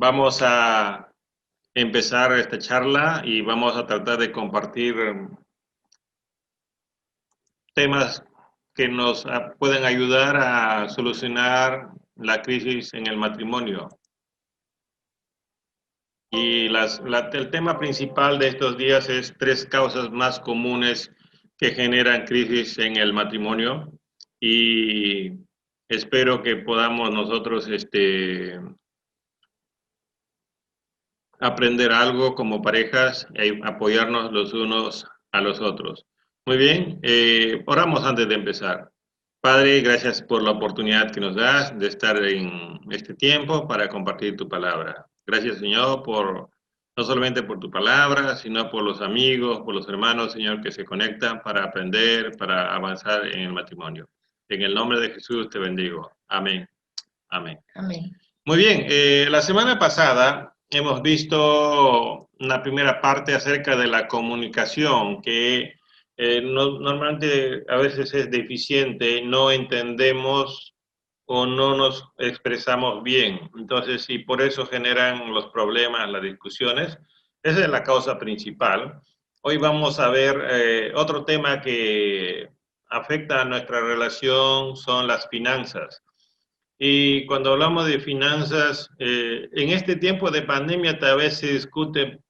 Vamos a empezar esta charla y vamos a tratar de compartir temas que nos pueden ayudar a solucionar la crisis en el matrimonio. Y el tema principal de estos días es 3 causas más comunes que generan crisis en el matrimonio. Y espero que podamos nosotros aprender algo como parejas e apoyarnos los unos a los otros. Muy bien, oramos antes de empezar. Padre, gracias por la oportunidad que nos das de estar en este tiempo para compartir tu palabra. Gracias, Señor, no solamente por tu palabra, sino por los amigos, por los hermanos, Señor, que se conectan para aprender, para avanzar en el matrimonio. En el nombre de Jesús te bendigo. Amén. Amén. Amén. Muy bien, la semana pasada hemos visto una primera parte acerca de la comunicación, que normalmente a veces es deficiente, no entendemos o no nos expresamos bien. Entonces, y por eso generan los problemas, las discusiones. Esa es la causa principal. Hoy vamos a ver otro tema que afecta a nuestra relación, son las finanzas. Y cuando hablamos de finanzas, en este tiempo de pandemia tal vez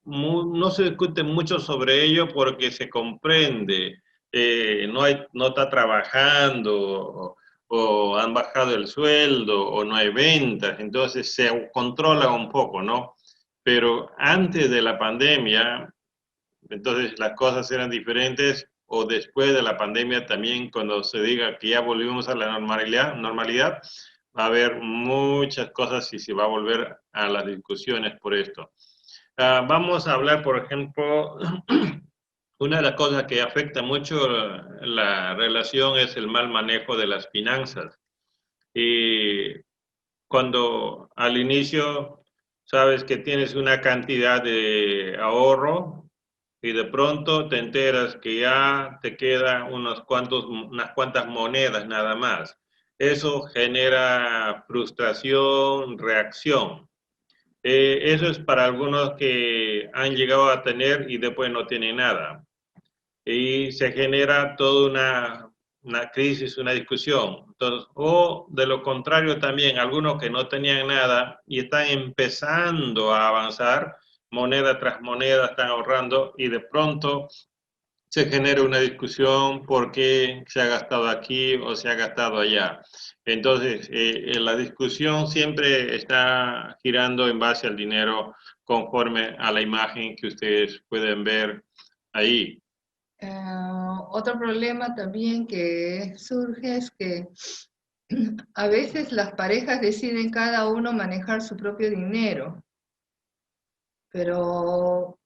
no se discute mucho sobre ello porque se comprende, no está trabajando o han bajado el sueldo o no hay ventas, entonces se controla un poco, ¿no? Pero antes de la pandemia, entonces las cosas eran diferentes o después de la pandemia también cuando se diga que ya volvimos a la normalidad va a haber muchas cosas y se va a volver a las discusiones por esto. Vamos a hablar, por ejemplo, una de las cosas que afecta mucho la relación es el mal manejo de las finanzas. Y cuando al igual sabes que tienes una cantidad de ahorro y de pronto te enteras que ya te quedan unas cuantas monedas nada más. Eso genera frustración, reacción. Eso es para algunos que han llegado a tener y después no tienen nada. Y se genera toda una crisis, una discusión. Entonces, o de lo contrario también, algunos que no tenían nada y están empezando a avanzar, moneda tras moneda están ahorrando y de pronto se genera una discusión por qué se ha gastado aquí o se ha gastado allá. Entonces, la discusión siempre está girando en base al dinero conforme a la imagen que ustedes pueden ver ahí. Otro problema también que surge es que a veces las parejas deciden cada uno manejar su propio dinero, pero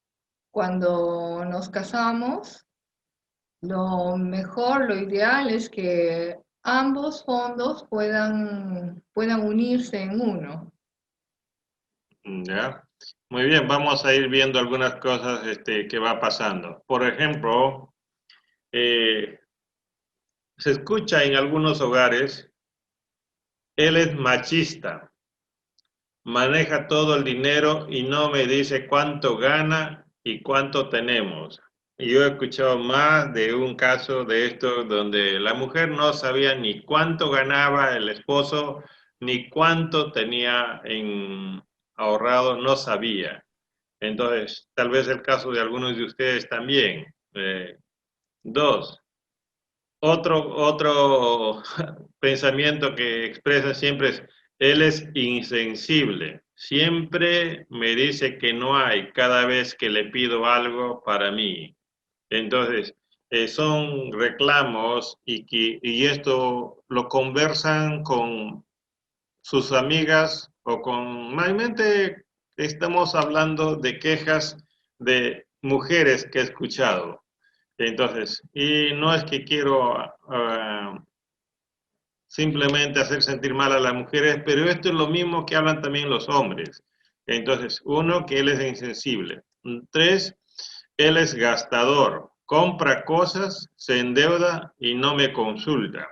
cuando nos casamos, lo mejor, lo ideal es que ambos fondos puedan unirse en uno. ¿Ya? Muy bien, vamos a ir viendo algunas cosas que va pasando. Por ejemplo, se escucha en algunos hogares, él es machista, maneja todo el dinero y no me dice cuánto gana y cuánto tenemos. Y yo he escuchado más de un caso de esto donde la mujer no sabía ni cuánto ganaba el esposo, ni cuánto tenía ahorrado, no sabía. Entonces, tal vez el caso de algunos de ustedes también. 2, otro pensamiento que expresa siempre es, él es insensible. Siempre me dice que no hay cada vez que le pido algo para mí. Entonces, son reclamos y esto lo conversan con sus amigas o con, normalmente estamos hablando de quejas de mujeres que he escuchado. Entonces, y no es que quiero simplemente hacer sentir mal a las mujeres, pero esto es lo mismo que hablan también los hombres. Entonces, 1, que él es insensible. 3, él es gastador, compra cosas, se endeuda y no me consulta.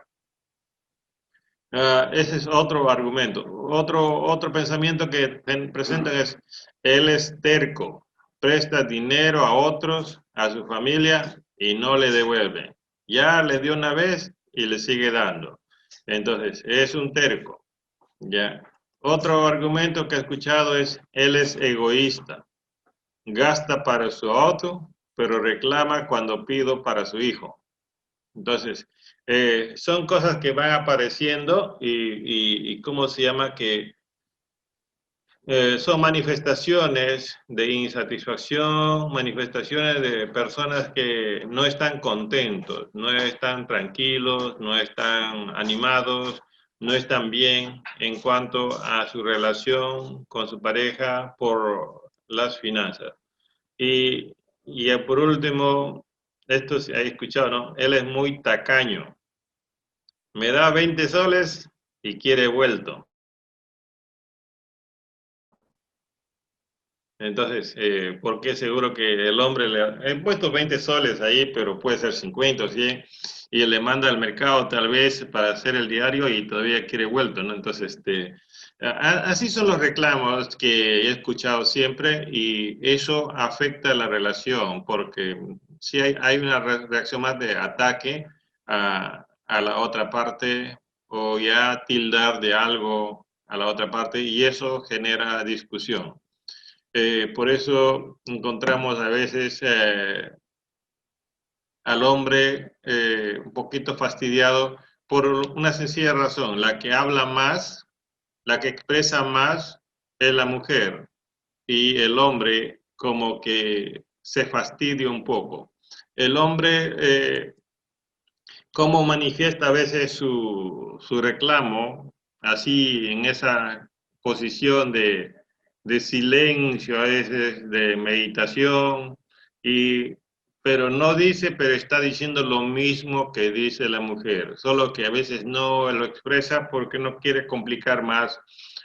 Ese es otro argumento. Otro pensamiento que presentan es, él es terco, presta dinero a otros, a su familia, y no le devuelve. Ya le dio una vez y le sigue dando. Entonces, es un terco. Ya. Otro argumento que he escuchado es, él es egoísta, gasta para su auto, pero reclama cuando pido para su hijo. Entonces, son cosas que van apareciendo y ¿cómo se llama? Que son manifestaciones de insatisfacción, manifestaciones de personas que no están contentos, no están tranquilos, no están animados, no están bien en cuanto a su relación con su pareja por las finanzas. Y por último, esto se ha escuchado, ¿no? Él es muy tacaño. Me da 20 soles y quiere vuelto. Entonces, ¿por qué seguro que el hombre le he puesto 20 soles ahí, pero puede ser 50 o 100, y le manda al mercado tal vez para hacer el diario y todavía quiere vuelto, ¿no? Entonces, así son los reclamos que he escuchado siempre y eso afecta la relación, porque si hay una reacción más de ataque a la otra parte o ya tildar de algo a la otra parte y eso genera discusión. Por eso encontramos a veces al hombre un poquito fastidiado por una sencilla razón. La que habla más, la que expresa más es la mujer y el hombre como que se fastidia un poco. El hombre, cómo manifiesta a veces su reclamo, así en esa posición de silencio, a veces de meditación, y, pero no dice, pero está diciendo lo mismo que dice la mujer, solo que a veces no lo expresa porque no quiere complicar más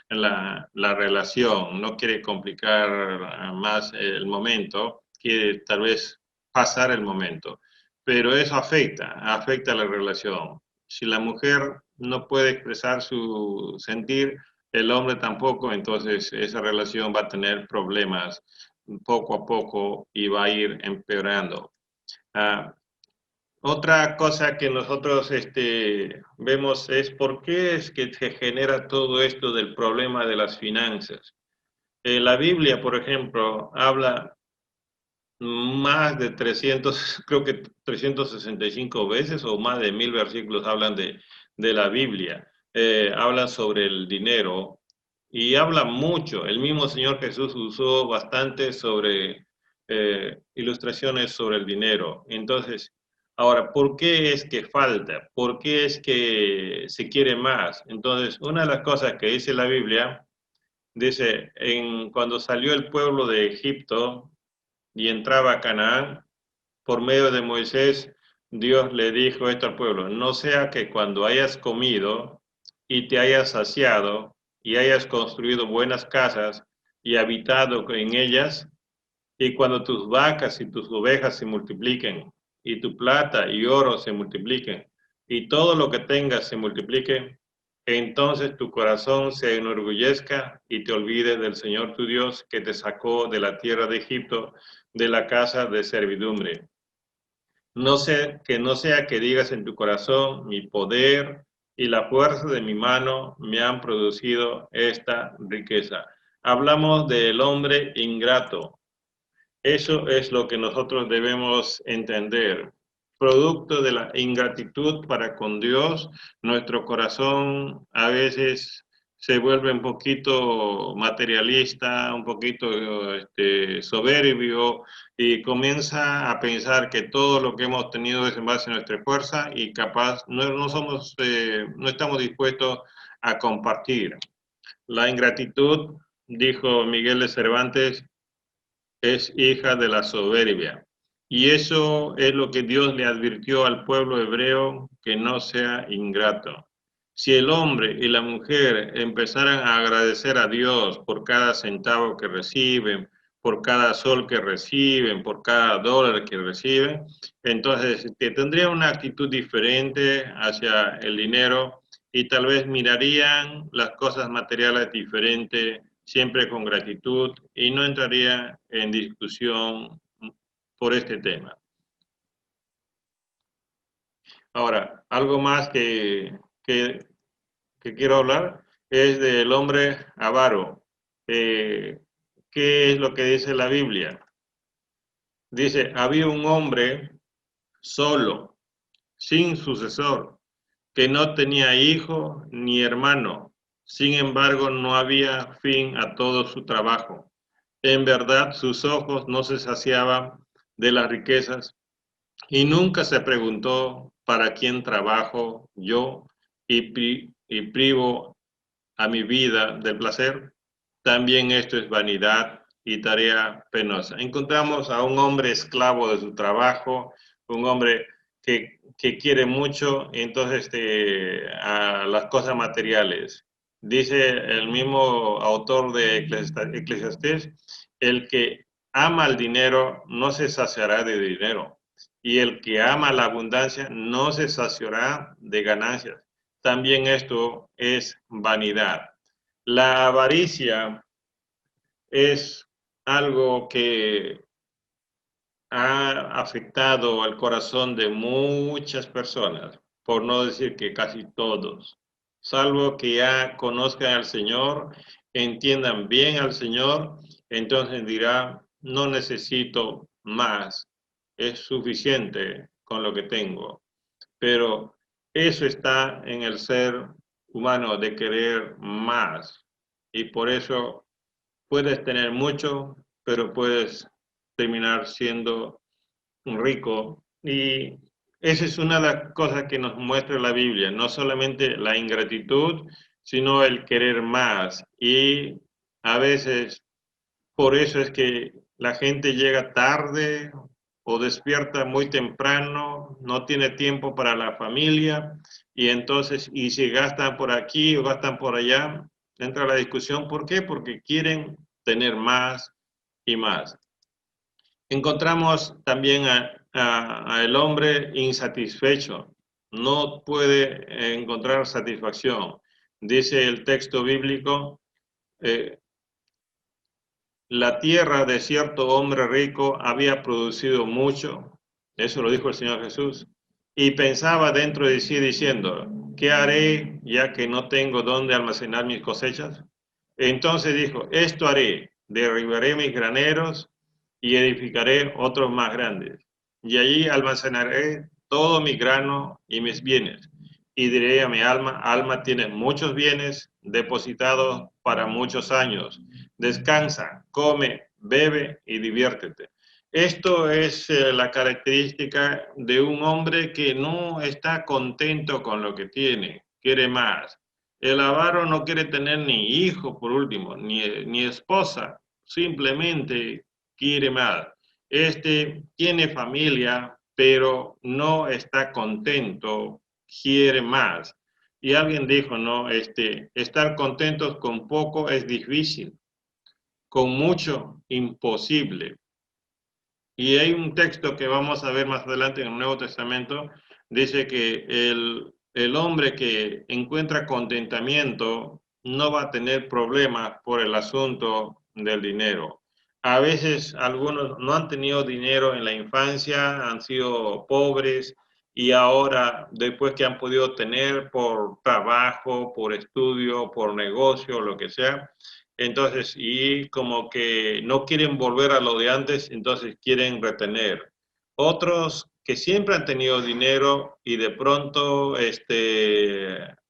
la relación, no quiere complicar más el momento, quiere tal vez pasar el momento, pero eso afecta la relación. Si la mujer no puede expresar su sentir, el hombre tampoco, entonces esa relación va a tener problemas poco a poco y va a ir empeorando. Ah, otra cosa que nosotros vemos es por qué es que se genera todo esto del problema de las finanzas. La Biblia, por ejemplo, habla más de 300, creo que 365 veces o más de 1000 versículos hablan de la Biblia. Hablan sobre el dinero y habla mucho. El mismo Señor Jesús usó bastante sobre ilustraciones sobre el dinero. Entonces, ahora, ¿por qué es que falta? ¿Por qué es que se quiere más? Entonces, una de las cosas que dice la Biblia, dice, cuando salió el pueblo de Egipto, y entraba a Canaán, por medio de Moisés, Dios le dijo esto al pueblo, no sea que cuando hayas comido y te hayas saciado y hayas construido buenas casas y habitado en ellas, y cuando tus vacas y tus ovejas se multipliquen, y tu plata y oro se multipliquen, y todo lo que tengas se multiplique, entonces tu corazón se enorgullezca y te olvides del Señor tu Dios que te sacó de la tierra de Egipto, de la casa de servidumbre. No sea que digas en tu corazón, mi poder y la fuerza de mi mano me han producido esta riqueza. Hablamos del hombre ingrato, eso es lo que nosotros debemos entender. Producto de la ingratitud para con Dios, nuestro corazón a veces se vuelve un poquito materialista, un poquito soberbio y comienza a pensar que todo lo que hemos tenido es en base a nuestra fuerza y capaz no estamos dispuestos a compartir. La ingratitud, dijo Miguel de Cervantes, es hija de la soberbia. Y eso es lo que Dios le advirtió al pueblo hebreo, que no sea ingrato. Si el hombre y la mujer empezaran a agradecer a Dios por cada centavo que reciben, por cada sol que reciben, por cada dólar que reciben, entonces tendría una actitud diferente hacia el dinero y tal vez mirarían las cosas materiales diferente, siempre con gratitud, y no entraría en discusión por este tema. Ahora, algo más que quiero hablar es del hombre avaro. ¿Qué es lo que dice la Biblia? Dice, había un hombre solo, sin sucesor, que no tenía hijo ni hermano. Sin embargo, no había fin a todo su trabajo. En verdad, sus ojos no se saciaban de las riquezas y nunca se preguntó para quién trabajo yo y privo a mi vida del placer. También esto es vanidad y tarea penosa. Encontramos a un hombre esclavo de su trabajo, un hombre que quiere mucho, entonces a las cosas materiales. Dice el mismo autor de Eclesiastés, el que ama el dinero no se saciará de dinero, y el que ama la abundancia no se saciará de ganancias. También esto es vanidad. La avaricia es algo que ha afectado al corazón de muchas personas, por no decir que casi todos, salvo que ya conozcan al Señor, entiendan bien al Señor, entonces dirá, no necesito más, es suficiente con lo que tengo. Pero eso está en el ser humano de querer más, y por eso puedes tener mucho, pero puedes terminar siendo un rico. Y esa es una de las cosas que nos muestra la Biblia, no solamente la ingratitud, sino el querer más. Y a veces por eso es que la gente llega tarde o despierta muy temprano, no tiene tiempo para la familia y entonces, y si gastan por aquí o gastan por allá, entra la discusión. ¿Por qué? Porque quieren tener más y más. Encontramos también a el hombre insatisfecho, no puede encontrar satisfacción. Dice el texto bíblico, la tierra de cierto hombre rico había producido mucho, eso lo dijo el Señor Jesús, y pensaba dentro de sí diciendo, ¿qué haré ya que no tengo dónde almacenar mis cosechas? Entonces dijo, esto haré, derribaré mis graneros y edificaré otros más grandes, y allí almacenaré todo mi grano y mis bienes. Y diré a mi alma, alma, tienes muchos bienes depositados para muchos años. Descansa, come, bebe y diviértete. Esto es la característica de un hombre que no está contento con lo que tiene, quiere más. El avaro no quiere tener ni hijo, por último, ni esposa, simplemente quiere más. Este tiene familia, pero no está contento, quiere más. Y alguien dijo, no, estar contentos con poco es difícil, con mucho, imposible. Y hay un texto que vamos a ver más adelante en el Nuevo Testamento, dice que el hombre que encuentra contentamiento no va a tener problemas por el asunto del dinero. A veces algunos no han tenido dinero en la infancia, han sido pobres y ahora, después que han podido tener por trabajo, por estudio, por negocio, lo que sea, entonces, y como que no quieren volver a lo de antes, entonces quieren retener. Otros que siempre han tenido dinero y de pronto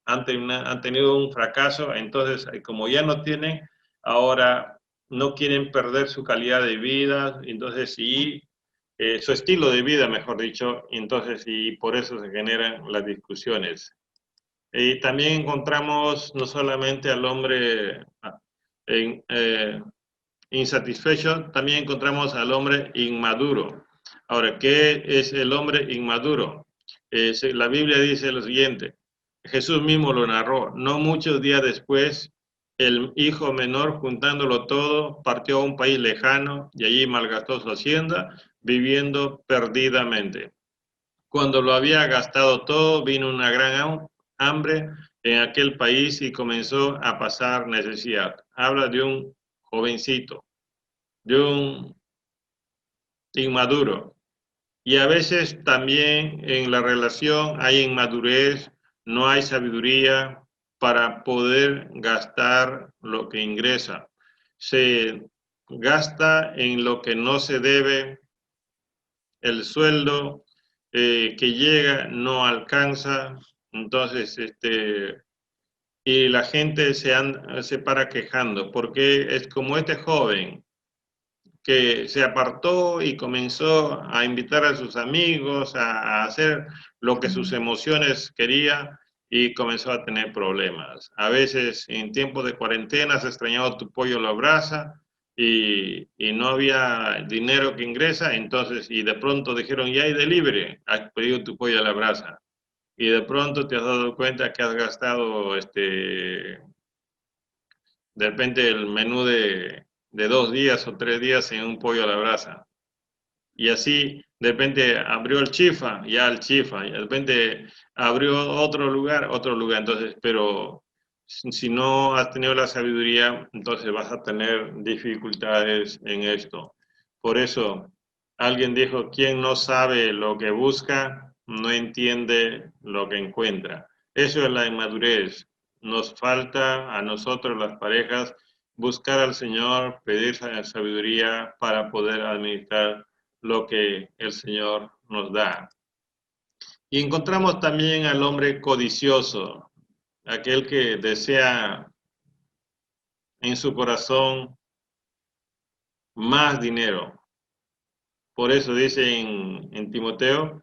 han tenido un fracaso, entonces como ya no tienen, ahora no quieren perder su calidad de vida, entonces sí, su estilo de vida, mejor dicho, entonces y por eso se generan las discusiones. Y también encontramos no solamente al hombre en, insatisfecho, también encontramos al hombre inmaduro. Ahora, ¿qué es el hombre inmaduro? La Biblia dice lo siguiente, Jesús mismo lo narró, no muchos días después, el hijo menor, juntándolo todo, partió a un país lejano y allí malgastó su hacienda, viviendo perdidamente. Cuando lo había gastado todo, vino una gran hambre en aquel país y comenzó a pasar necesidad. Habla de un jovencito, de un inmaduro. Y a veces también en la relación hay inmadurez, no hay sabiduría para poder gastar lo que ingresa. Se gasta en lo que no se debe, el sueldo que llega no alcanza, entonces y la gente se para quejando, porque es como este joven que se apartó y comenzó a invitar a sus amigos, a hacer lo que sus emociones quería y comenzó a tener problemas. A veces en tiempos de cuarentena se extrañaba tu pollo a la brasa y no había dinero que ingresa, entonces, y de pronto dijeron, ya hay delivery, has pedido tu pollo a la brasa. Y de pronto te has dado cuenta que has gastado de repente el menú de 2 días o 3 días en un pollo a la brasa. Y así de repente abrió el Chifa, ya el Chifa, y de repente abrió otro lugar. Entonces, pero si no has tenido la sabiduría, entonces vas a tener dificultades en esto. Por eso, alguien dijo, quien no sabe lo que busca, no entiende lo que encuentra. Eso es la inmadurez. Nos falta a nosotros, las parejas, buscar al Señor, pedir sabiduría para poder administrar lo que el Señor nos da. Y encontramos también al hombre codicioso, aquel que desea en su corazón más dinero. Por eso dice en Timoteo,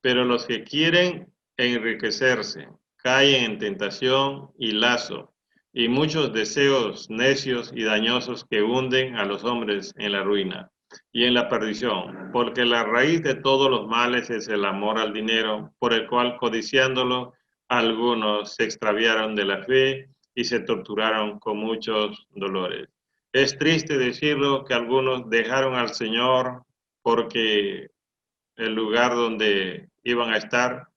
pero los que quieren enriquecerse caen en tentación y lazo, y muchos deseos necios y dañosos que hunden a los hombres en la ruina y en la perdición, porque la raíz de todos los males es el amor al dinero, por el cual codiciándolo algunos se extraviaron de la fe y se torturaron con muchos dolores. Es triste decirlo que algunos dejaron al Señor porque el lugar donde iban a estar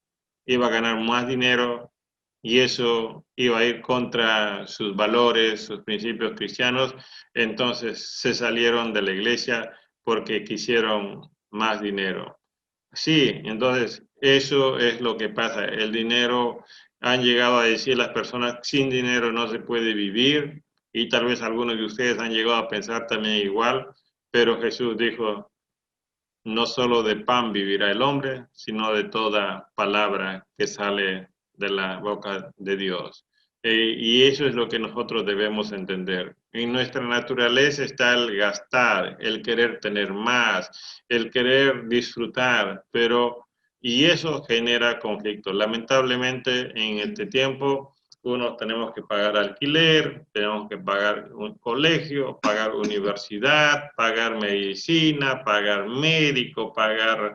iba a ganar más dinero y eso iba a ir contra sus valores, sus principios cristianos, entonces se salieron de la iglesia porque quisieron más dinero. Sí, entonces eso es lo que pasa. El dinero, han llegado a decir las personas, sin dinero no se puede vivir y tal vez algunos de ustedes han llegado a pensar también igual, pero Jesús dijo, no solo de pan vivirá el hombre, sino de toda palabra que sale de la boca de Dios. Y eso es lo que nosotros debemos entender. En nuestra naturaleza está el gastar, el querer tener más, el querer disfrutar, y eso genera conflictos. Lamentablemente en este tiempo unos tenemos que pagar alquiler, tenemos que pagar un colegio, pagar universidad, pagar medicina, pagar médico, pagar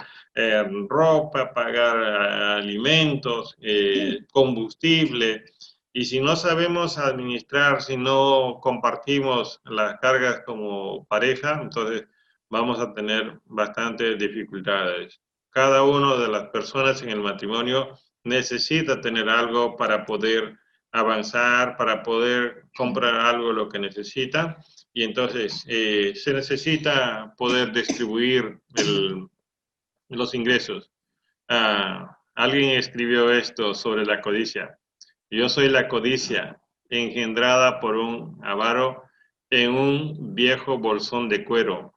ropa, pagar alimentos, combustible. Y si no sabemos administrar, si no compartimos las cargas como pareja, entonces vamos a tener bastantes dificultades. Cada una de las personas en el matrimonio necesita tener algo para poder avanzar, para poder comprar algo lo que necesita. Y entonces se necesita poder distribuir los ingresos. Alguien escribió esto sobre la codicia. Yo soy la codicia, engendrada por un avaro en un viejo bolsón de cuero,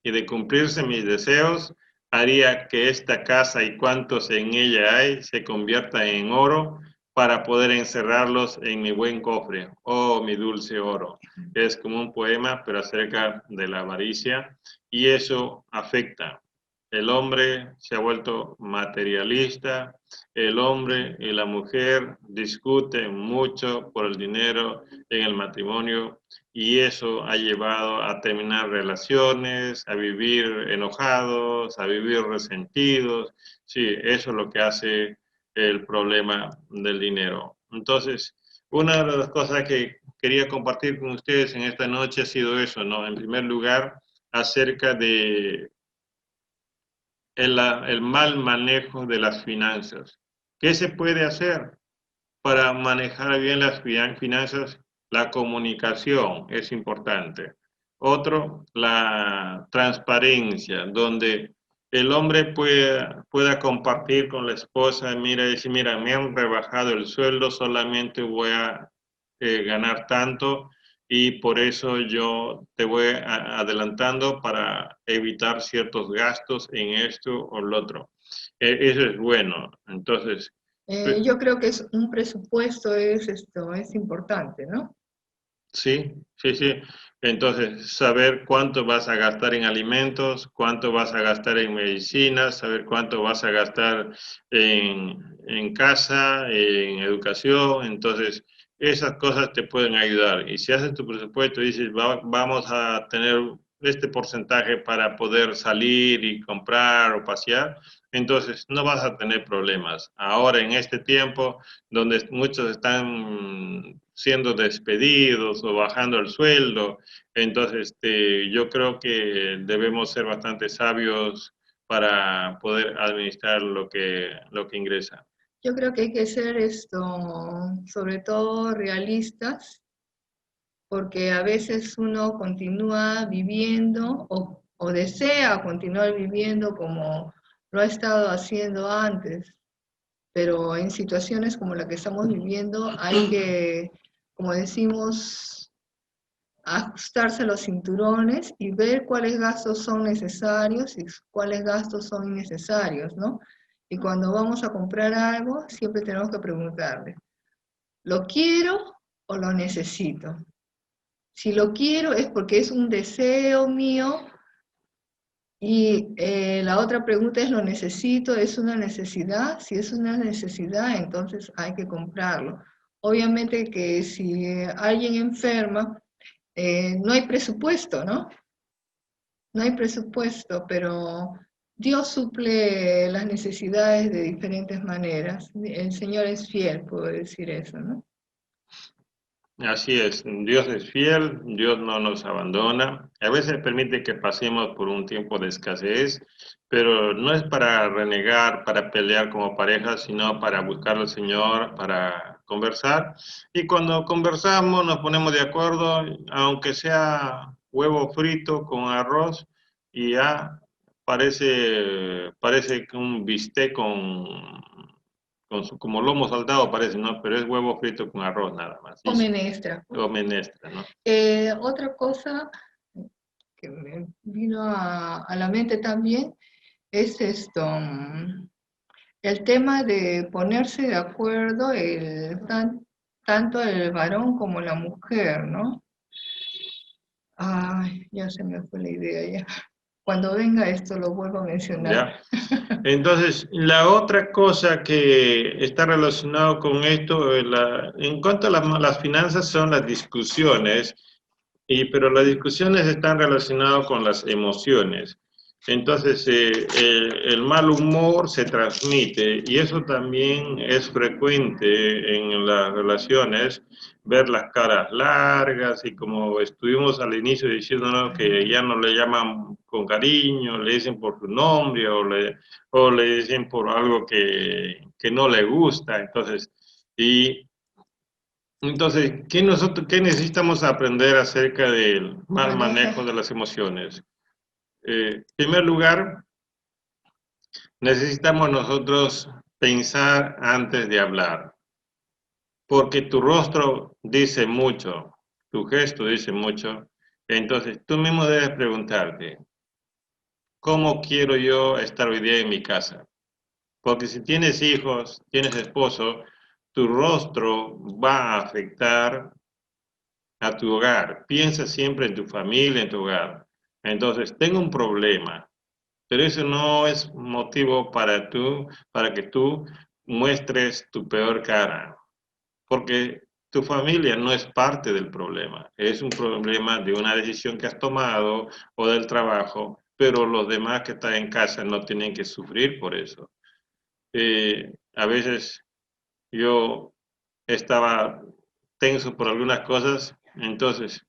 y de cumplirse mis deseos, haría que esta casa y cuantos en ella hay se conviertan en oro para poder encerrarlos en mi buen cofre. Oh, mi dulce oro. Es como un poema, pero acerca de la avaricia, y eso afecta. El hombre se ha vuelto materialista, el hombre y la mujer discuten mucho por el dinero en el matrimonio y eso ha llevado a terminar relaciones, a vivir enojados, a vivir resentidos. Sí, eso es lo que hace el problema del dinero. Entonces, una de las cosas que quería compartir con ustedes en esta noche ha sido eso, ¿no? En primer lugar, acerca de el mal manejo de las finanzas. ¿Qué se puede hacer para manejar bien las finanzas, la comunicación es importante. Otro, la transparencia, donde el hombre pueda compartir con la esposa, mira, decir, mira, me han rebajado el sueldo, solamente voy a ganar tanto y por eso yo te voy adelantando para evitar ciertos gastos en esto o lo otro. Eso es bueno. Entonces, Yo creo que es un presupuesto es importante, ¿no? sí, sí, sí. Entonces, saber cuánto vas a gastar en alimentos, cuánto vas a gastar en medicinas, saber cuánto vas a gastar en casa, en educación. Entonces, esas cosas te pueden ayudar. Y si haces tu presupuesto y dices, vamos a tener este porcentaje para poder salir y comprar o pasear, entonces no vas a tener problemas. Ahora, en este tiempo, donde muchos están siendo despedidos o bajando el sueldo. Entonces, yo creo que debemos ser bastante sabios para poder administrar lo que ingresa. Yo creo que hay que ser sobre todo realistas, porque a veces uno continúa viviendo o desea continuar viviendo como lo ha estado haciendo antes, pero en situaciones como la que estamos viviendo hay que, como decimos, ajustarse los cinturones y ver cuáles gastos son necesarios y cuáles gastos son innecesarios, ¿no? Y cuando vamos a comprar algo, siempre tenemos que preguntarle, ¿lo quiero o lo necesito? Si lo quiero es porque es un deseo mío y la otra pregunta es, ¿lo necesito? ¿Es una necesidad? Si es una necesidad, entonces hay que comprarlo. Obviamente que si alguien enferma, no hay presupuesto, ¿no? No hay presupuesto, pero Dios suple las necesidades de diferentes maneras. El Señor es fiel, puedo decir eso, ¿no? Así es, Dios es fiel, Dios no nos abandona. A veces permite que pasemos por un tiempo de escasez, pero no es para renegar, para pelear como pareja, sino para buscar al Señor, para conversar. Y cuando conversamos, nos ponemos de acuerdo, aunque sea huevo frito con arroz, y ya parece que un bistec como lomo saltado parece, ¿no? Pero es huevo frito con arroz nada más. O menestra. O menestra, ¿no? Otra cosa que me vino a la mente también es el tema de ponerse de acuerdo tanto el varón como la mujer, ¿no? Ay, ya se me fue la idea ya. Cuando venga esto lo vuelvo a mencionar. ¿Ya? Entonces, la otra cosa que está relacionado con esto, en cuanto a las finanzas, son las discusiones, pero las discusiones están relacionadas con las emociones. Entonces, el mal humor se transmite y eso también es frecuente en las relaciones, ver las caras largas y como estuvimos al inicio diciéndonos que ya no le llaman con cariño, le dicen por su nombre o le dicen por algo que no le gusta. Entonces, ¿qué necesitamos aprender acerca del mal manejo de las emociones? En primer lugar, necesitamos nosotros pensar antes de hablar, porque tu rostro dice mucho, tu gesto dice mucho. Entonces, tú mismo debes preguntarte, ¿cómo quiero yo estar hoy día en mi casa? Porque si tienes hijos, tienes esposo, tu rostro va a afectar a tu hogar. Piensa siempre en tu familia, en tu hogar. Entonces, tengo un problema, pero eso no es motivo para que tú muestres tu peor cara, porque tu familia no es parte del problema, es un problema de una decisión que has tomado o del trabajo, pero los demás que están en casa no tienen que sufrir por eso. A veces yo estaba tenso por algunas cosas, entonces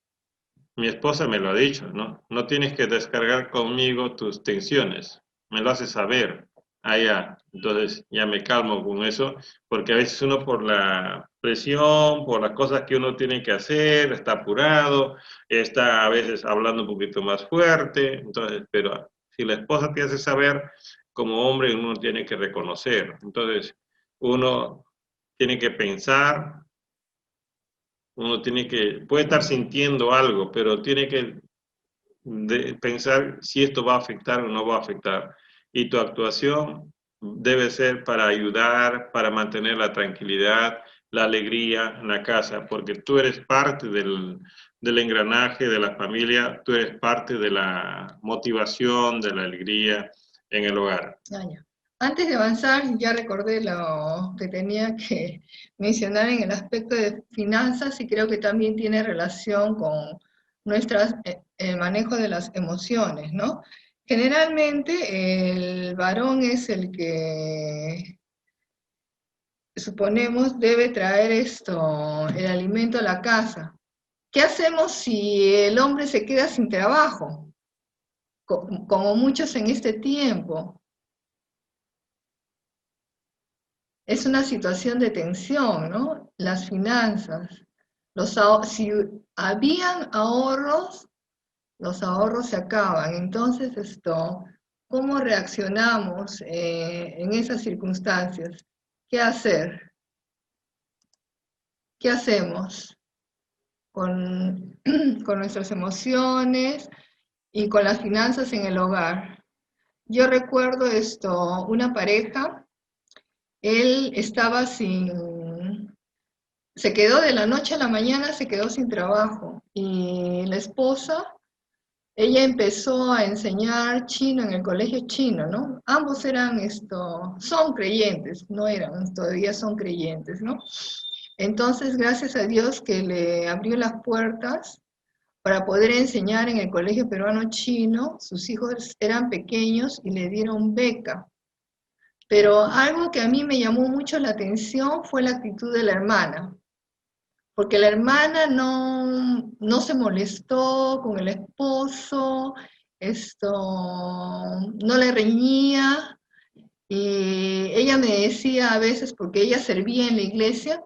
mi esposa me lo ha dicho, ¿no? No tienes que descargar conmigo tus tensiones, me lo haces saber. allá. Entonces ya me calmo con eso, porque a veces uno por la presión, por las cosas que uno tiene que hacer, está apurado, está a veces hablando un poquito más fuerte, entonces, pero si la esposa te hace saber, como hombre uno tiene que reconocer. Entonces, uno tiene que pensar, uno tiene que, puede estar sintiendo algo, pero tiene que pensar si esto va a afectar o no va a afectar. Y tu actuación debe ser para ayudar, para mantener la tranquilidad, la alegría en la casa, porque tú eres parte del engranaje de la familia, tú eres parte de la motivación, de la alegría en el hogar. Ah, ya. Antes de avanzar, ya recordé lo que tenía que mencionar en el aspecto de finanzas y creo que también tiene relación con el manejo de las emociones, ¿no? Generalmente el varón es el que, suponemos, debe traer el alimento a la casa. ¿Qué hacemos si el hombre se queda sin trabajo? Como muchos en este tiempo. Es una situación de tensión, ¿no? Las finanzas. Si habían ahorros, los ahorros se acaban. Entonces, ¿cómo reaccionamos en esas circunstancias? ¿Qué hacer? ¿Qué hacemos con, con nuestras emociones y con las finanzas en el hogar? Yo recuerdo una pareja, él estaba se quedó de la noche a la mañana, se quedó sin trabajo y la esposa, ella empezó a enseñar chino en el colegio chino, ¿no? Ambos son creyentes, no eran, todavía son creyentes, ¿no? Entonces, gracias a Dios que le abrió las puertas para poder enseñar en el colegio peruano chino, sus hijos eran pequeños y le dieron beca. Pero algo que a mí me llamó mucho la atención fue la actitud de la hermana, porque la hermana no se molestó con el esposo, no le reñía, y ella me decía a veces, porque ella servía en la iglesia,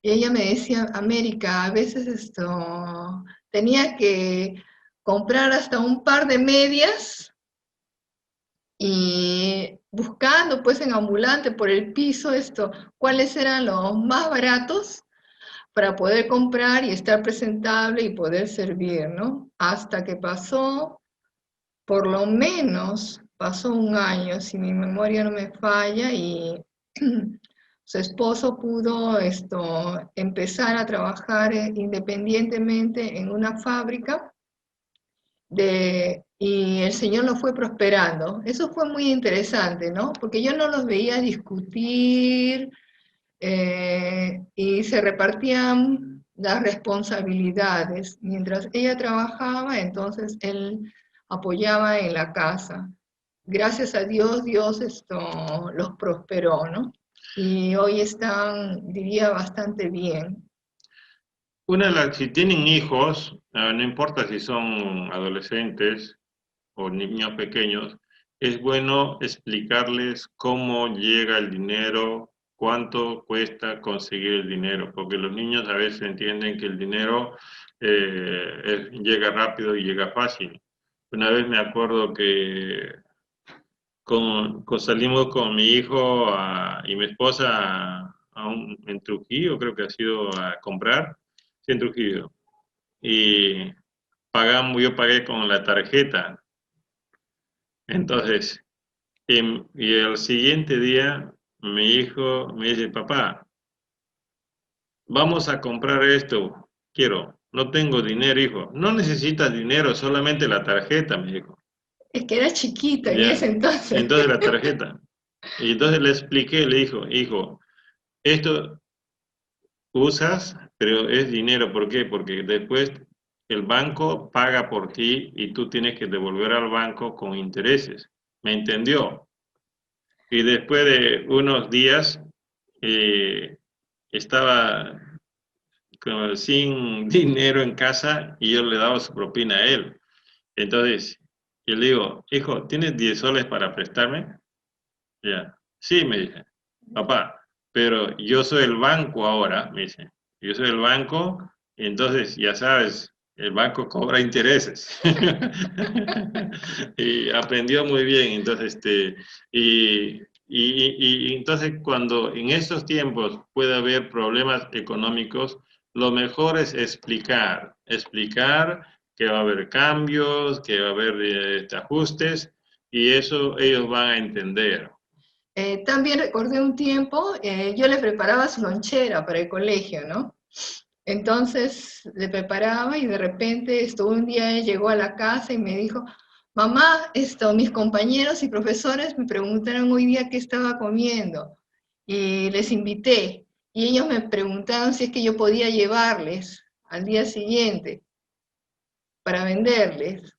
y ella me decía, América, a veces tenía que comprar hasta un par de medias y buscando pues en ambulante por el piso cuáles eran los más baratos para poder comprar y estar presentable y poder servir, ¿no? Hasta que por lo menos pasó un año, si mi memoria no me falla, y su esposo pudo empezar a trabajar independientemente en una fábrica y el Señor lo fue prosperando. Eso fue muy interesante, ¿no? Porque yo no los veía discutir, y se repartían las responsabilidades. Mientras ella trabajaba, entonces él apoyaba en la casa. Gracias a Dios, Dios los prosperó, ¿no? Y hoy están, diría, bastante bien. Si tienen hijos, no importa si son adolescentes o niños pequeños, es bueno explicarles cómo llega el dinero, cuánto cuesta conseguir el dinero, porque los niños a veces entienden que el dinero llega rápido y llega fácil. Una vez me acuerdo que salimos con mi hijo y mi esposa en Trujillo, creo que ha sido a comprar, sí, en Trujillo, y yo pagué con la tarjeta. Entonces, y el siguiente día, mi hijo me dice, papá, vamos a comprar esto, quiero, no tengo dinero, hijo. No necesitas dinero, solamente la tarjeta, me dijo. Es que era chiquita en ese Ya, entonces. entonces la tarjeta. Y entonces le expliqué, le dijo, hijo, esto usas, pero es dinero, ¿por qué? Porque después el banco paga por ti y tú tienes que devolver al banco con intereses. ¿Me entendió? Y después de unos días eh, estaba sin dinero en casa y yo le daba su propina a él. Entonces, yo le digo, hijo, ¿tienes 10 soles para prestarme? Ya. Sí, me dice, papá, pero yo soy el banco ahora, me dice. Yo soy el banco, y entonces, ya sabes, el banco cobra intereses. Y aprendió muy bien, entonces, y entonces cuando en estos tiempos puede haber problemas económicos, lo mejor es explicar que va a haber cambios, que va a haber ajustes, y eso ellos van a entender. También recordé un tiempo, yo le preparaba su lonchera para el colegio, ¿no? Entonces le preparaba y de repente un día él llegó a la casa y me dijo, mamá, mis compañeros y profesores me preguntaron hoy día qué estaba comiendo y les invité y ellos me preguntaron si es que yo podía llevarles al día siguiente para venderles.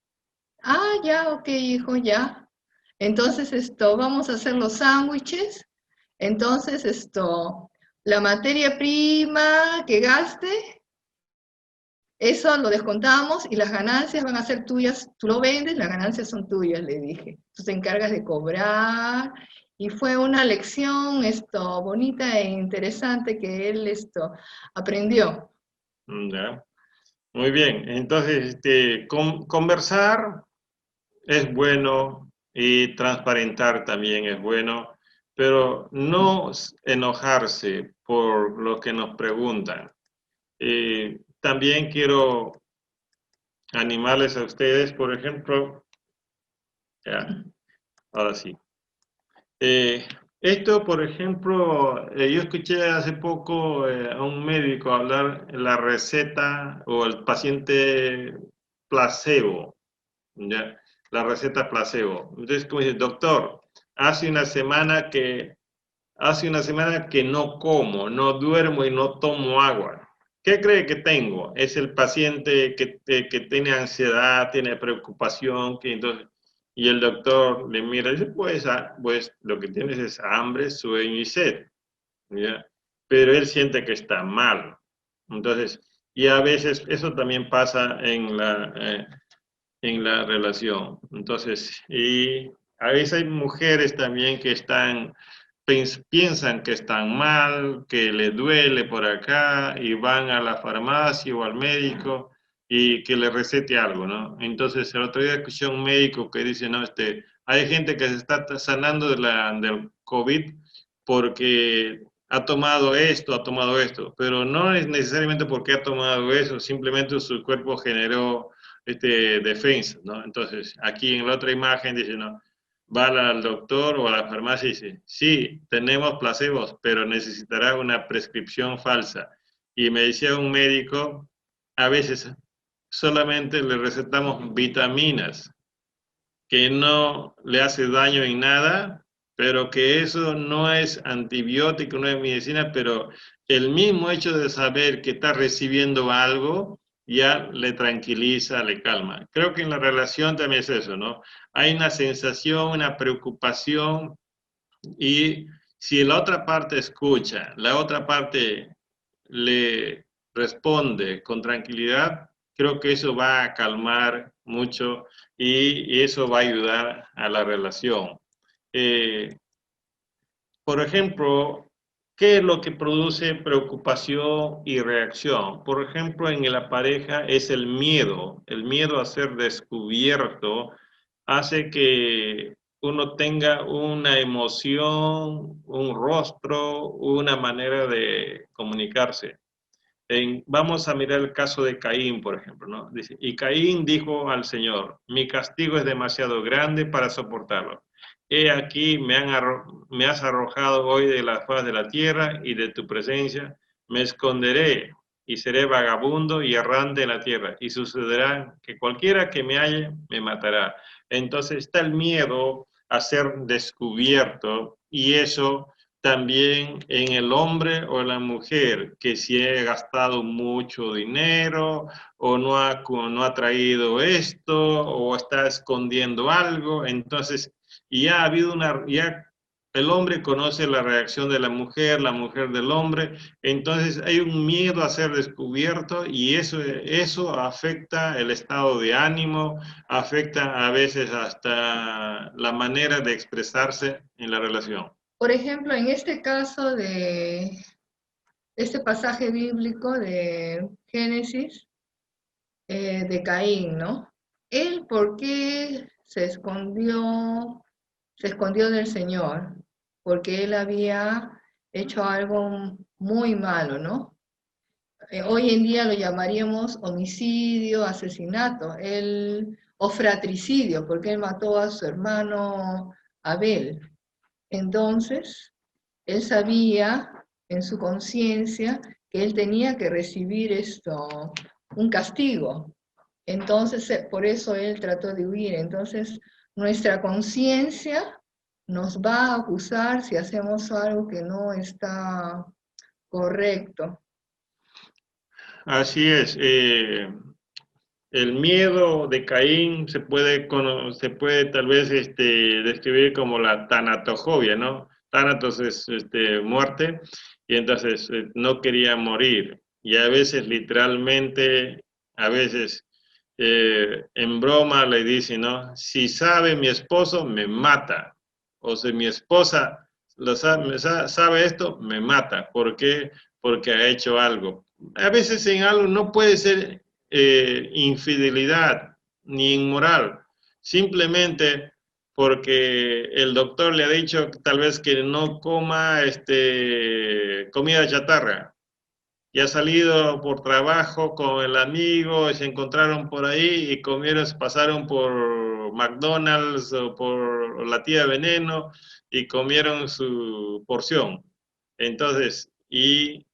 Ah, ya, ok, hijo, ya. Entonces vamos a hacer los sándwiches. Entonces la materia prima que gaste, eso lo descontamos y las ganancias van a ser tuyas. Tú lo vendes, las ganancias son tuyas, le dije. Tú te encargas de cobrar. Y fue una lección bonita e interesante que él aprendió. Ya. Muy bien, entonces conversar es bueno y transparentar también es bueno, pero no enojarse por lo que nos preguntan. También quiero animarles a ustedes, por ejemplo, ya, ahora sí. Eh, Esto, por ejemplo, yo escuché hace poco a un médico hablar de la receta o el paciente placebo, ¿ya? La receta placebo. Entonces, como dice, doctor, hace una semana que, hace una semana que no como, no duermo y no tomo agua. ¿Qué cree que tengo? Es el paciente que tiene ansiedad, tiene preocupación, que entonces, y el doctor le mira y dice, pues, pues lo que tienes es hambre, sueño y sed, ¿ya? Pero él siente que está mal. Entonces, y a veces eso también pasa en la relación. Entonces, y a veces hay mujeres también que piensan que están mal, que les duele por acá y van a la farmacia o al médico y que le recete algo, ¿no? Entonces, el otro día escuché a un médico que dice, no, hay gente que se está sanando del COVID porque ha tomado esto, pero no es necesariamente porque ha tomado eso, simplemente su cuerpo generó defensa, ¿no? Entonces, aquí en la otra imagen dice, no, va al doctor o a la farmacia y dice, sí, tenemos placebos, pero necesitará una prescripción falsa. Y me decía un médico, a veces solamente le recetamos vitaminas, que no le hace daño en nada, pero que eso no es antibiótico, no es medicina, pero el mismo hecho de saber que está recibiendo algo ya le tranquiliza, le calma. Creo que en la relación también es eso, ¿no? Hay una sensación, una preocupación y si la otra parte escucha, la otra parte le responde con tranquilidad, creo que eso va a calmar mucho y eso va a ayudar a la relación. Eh, por ejemplo, ¿qué es lo que produce preocupación y reacción? Por ejemplo, en la pareja es el miedo a ser descubierto hace que uno tenga una emoción, un rostro, una manera de comunicarse. Vamos a mirar el caso de Caín, por ejemplo, ¿no? Dice, y Caín dijo al Señor, mi castigo es demasiado grande para soportarlo. He aquí, me has arrojado hoy de la faz de la tierra y de tu presencia, me esconderé y seré vagabundo y errante en la tierra, y sucederá que cualquiera que me halle, me matará. Entonces está el miedo a ser descubierto, y eso también en el hombre o en la mujer, que si ha gastado mucho dinero o no ha traído esto o está escondiendo algo, entonces ya ha habido ya el hombre conoce la reacción de la mujer del hombre, entonces hay un miedo a ser descubierto y eso afecta el estado de ánimo, afecta a veces hasta la manera de expresarse en la relación. Por ejemplo, en este caso de este pasaje bíblico de Génesis, de Caín, ¿no? Él, ¿por qué se escondió del Señor? Porque él había hecho algo muy malo, ¿no? Hoy en día lo llamaríamos homicidio, asesinato, o fratricidio, porque él mató a su hermano Abel. Entonces, él sabía en su conciencia que él tenía que recibir un castigo. Entonces, por eso él trató de huir. Entonces, nuestra conciencia nos va a acusar si hacemos algo que no está correcto. Así es. El miedo de Caín se puede tal vez describir como la tanatofobia, ¿no? Thanatos es muerte, y entonces no quería morir. Y a veces literalmente, a veces en broma le dice, ¿no? Si sabe mi esposo, me mata. O si mi esposa sabe esto, me mata. ¿Por qué? Porque ha hecho algo. A veces en algo no puede ser infidelidad ni inmoral, simplemente porque el doctor le ha dicho tal vez que no coma comida chatarra y ha salido por trabajo con el amigo y se encontraron por ahí y comieron, pasaron por McDonald's o por la tía Veneno y comieron su porción. Entonces, y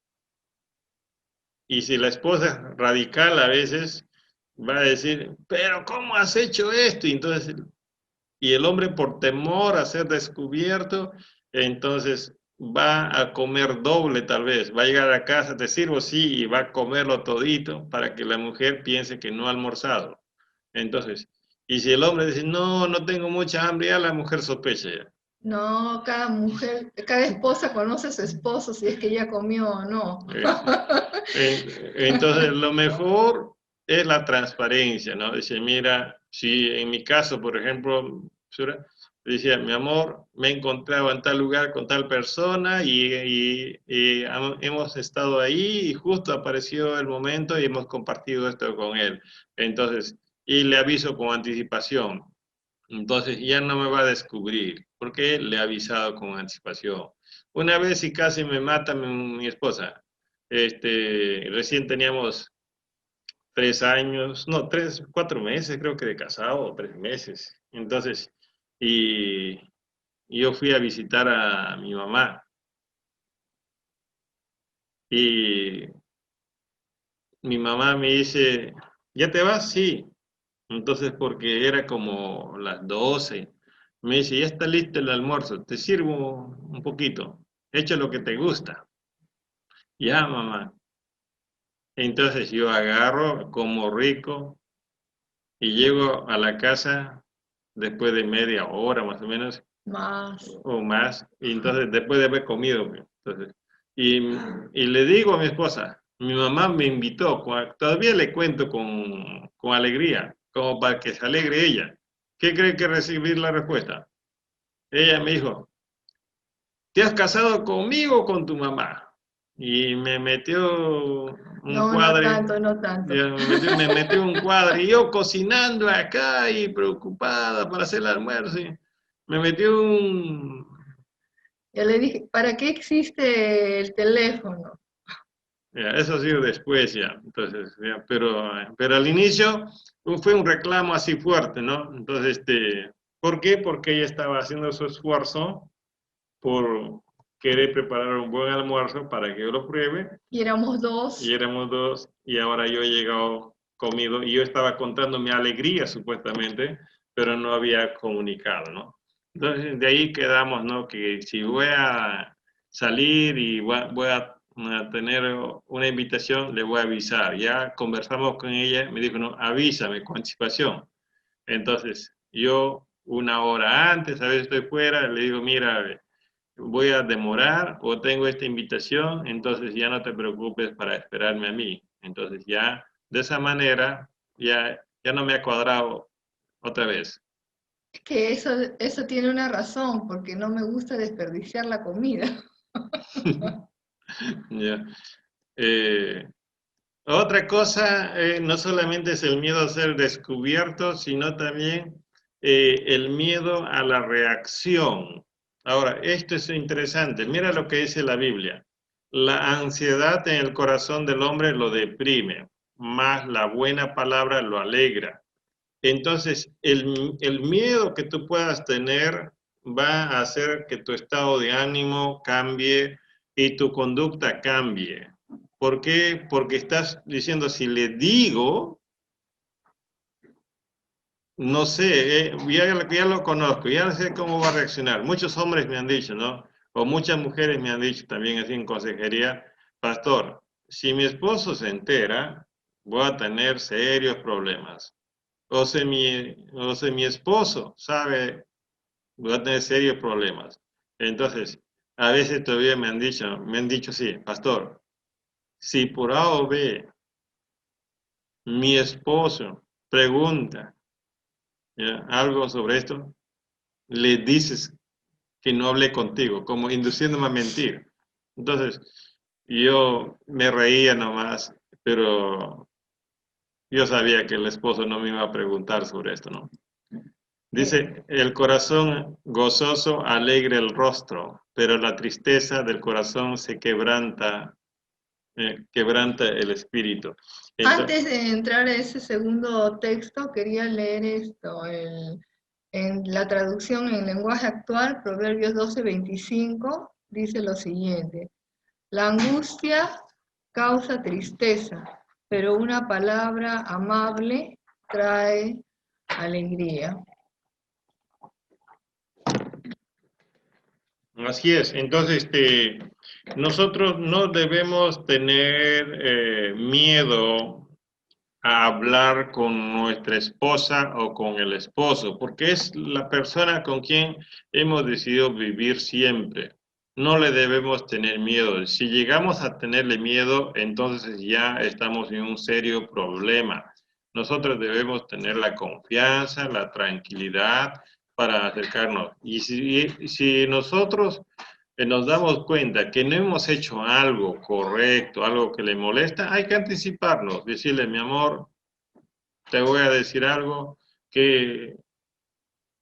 si la esposa es radical a veces va a decir, pero ¿cómo has hecho esto? Y entonces, y el hombre por temor a ser descubierto, entonces va a comer doble tal vez, va a llegar a casa, te sirvo, sí, y va a comerlo todito para que la mujer piense que no ha almorzado. Entonces, y si el hombre dice, no, no tengo mucha hambre, ya la mujer sospecha ya. No, cada mujer, cada esposa conoce a su esposo si es que ya comió o no. Entonces, lo mejor es la transparencia, ¿no? Dice, mira, si en mi caso, por ejemplo, decía, mi amor, me he encontrado en tal lugar con tal persona y hemos estado ahí y justo apareció el momento y hemos compartido esto con él. Entonces, y le aviso con anticipación. Entonces ya no me va a descubrir, porque le he avisado con anticipación. Una vez y casi me mata mi esposa. Recién teníamos 3 años, no, 4 meses creo que de casado, o 3 meses. Entonces, y yo fui a visitar a mi mamá y mi mamá me dice, ¿ya te vas? Sí. Entonces, porque era como las 12, me dice, ya está listo el almuerzo, te sirvo un poquito, echa lo que te gusta. Ya, mamá. Entonces yo agarro, como rico, y llego a la casa después de media hora más o menos, Más. o más, y entonces después de haber comido, pues, entonces, y le digo a mi esposa, mi mamá me invitó, todavía le cuento con alegría, como para que se alegre ella. ¿Qué cree que recibir la respuesta? Ella me dijo, ¿te has casado conmigo o con tu mamá? Y me metió un No, no cuadre, tanto, no tanto. ya me metió un cuadre, y yo cocinando acá y preocupada para hacer el almuerzo, y me metió un... Yo le dije, ¿para qué existe el teléfono? Ya, eso ha sido después ya, entonces, ya, pero al inicio fue un reclamo así fuerte, ¿no? Entonces, ¿por qué? Porque ella estaba haciendo su esfuerzo por querer preparar un buen almuerzo para que yo lo pruebe, Y éramos y dos. éramos dos, y ahora yo he llegado comido, y yo estaba contando mi alegría supuestamente, pero no había comunicado, ¿no? Entonces, de ahí quedamos, ¿no? Que si voy a salir y voy a tener una invitación, le voy a avisar. Ya conversamos con ella, me dijo, no, avísame con anticipación. Entonces, yo 1 hora antes, a veces estoy fuera, le digo, mira, voy a demorar o tengo esta invitación, entonces ya no te preocupes para esperarme a mí. Entonces ya, de esa manera, ya no me ha cuadrado otra vez. Es que eso tiene una razón, porque no me gusta desperdiciar la comida. Ya. Eh, Otra cosa, no solamente es el miedo a ser descubierto, sino también el miedo a la reacción. Ahora, esto es interesante. Mira lo que dice la Biblia. La ansiedad en el corazón del hombre lo deprime, mas la buena palabra lo alegra. Entonces, el miedo que tú puedas tener va a hacer que tu estado de ánimo cambie y tu conducta cambie. ¿Por qué? Porque estás diciendo, si le digo, no sé, ya lo conozco, ya sé cómo va a reaccionar. Muchos hombres me han dicho, ¿no? O muchas mujeres me han dicho también así en consejería, pastor, si mi esposo se entera, voy a tener serios problemas. O si mi esposo sabe, voy a tener serios problemas. Entonces, a veces todavía me han dicho sí, pastor, si por A o B mi esposo pregunta, ¿ya?, algo sobre esto, le dices que no hablé contigo, como induciéndome a mentir. Entonces, yo me reía nomás, pero yo sabía que el esposo no me iba a preguntar sobre esto, ¿no? Dice, el corazón gozoso alegra el rostro, pero la tristeza del corazón se quebranta el espíritu. Antes Entonces, de entrar a ese segundo texto, quería leer esto, en la traducción en lenguaje actual, Proverbios 12:25, dice lo siguiente: la angustia causa tristeza, pero una palabra amable trae alegría. así es. Entonces, nosotros no debemos tener miedo a hablar con nuestra esposa o con el esposo, porque es la persona con quien hemos decidido vivir siempre. No le debemos tener miedo. Si llegamos a tenerle miedo, entonces ya estamos en un serio problema. Nosotros debemos tener la confianza, la tranquilidad para acercarnos. Y si nosotros nos damos cuenta que no hemos hecho algo correcto, algo que le molesta, hay que anticiparnos, decirle, mi amor, te voy a decir algo que,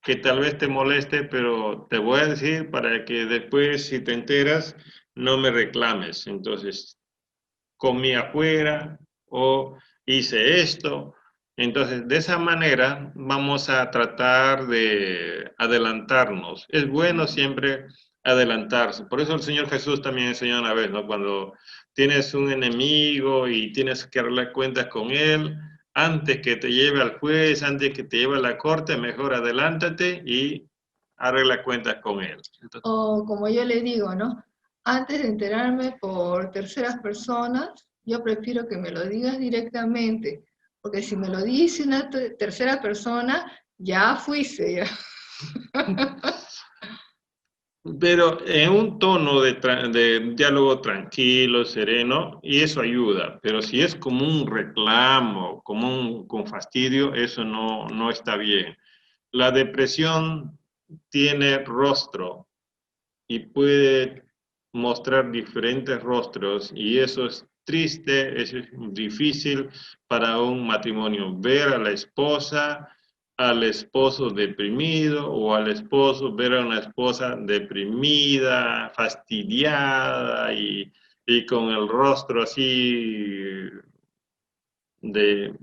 que tal vez te moleste, pero te voy a decir para que después, si te enteras, no me reclames. Entonces, comí afuera o hice esto. Entonces, de esa manera vamos a tratar de adelantarnos. Es bueno siempre adelantarse. Por eso el Señor Jesús también enseñó una vez, ¿no? Cuando tienes un enemigo y tienes que arreglar cuentas con él, antes que te lleve al juez, antes que te lleve a la corte, mejor adelántate y arregla cuentas con él. Entonces, O como yo le digo, ¿no? Antes de enterarme por terceras personas, yo prefiero que me lo digas directamente, porque si me lo dice una tercera persona, ya fuiste, ya. pero en un tono de diálogo tranquilo, sereno, y eso ayuda. Pero si es como un reclamo, con fastidio, eso no está bien. La depresión tiene rostro y puede mostrar diferentes rostros, y eso es triste, es difícil para un matrimonio. Ver a la esposa, al esposo deprimido, o al esposo ver a una esposa deprimida, fastidiada y con el rostro así de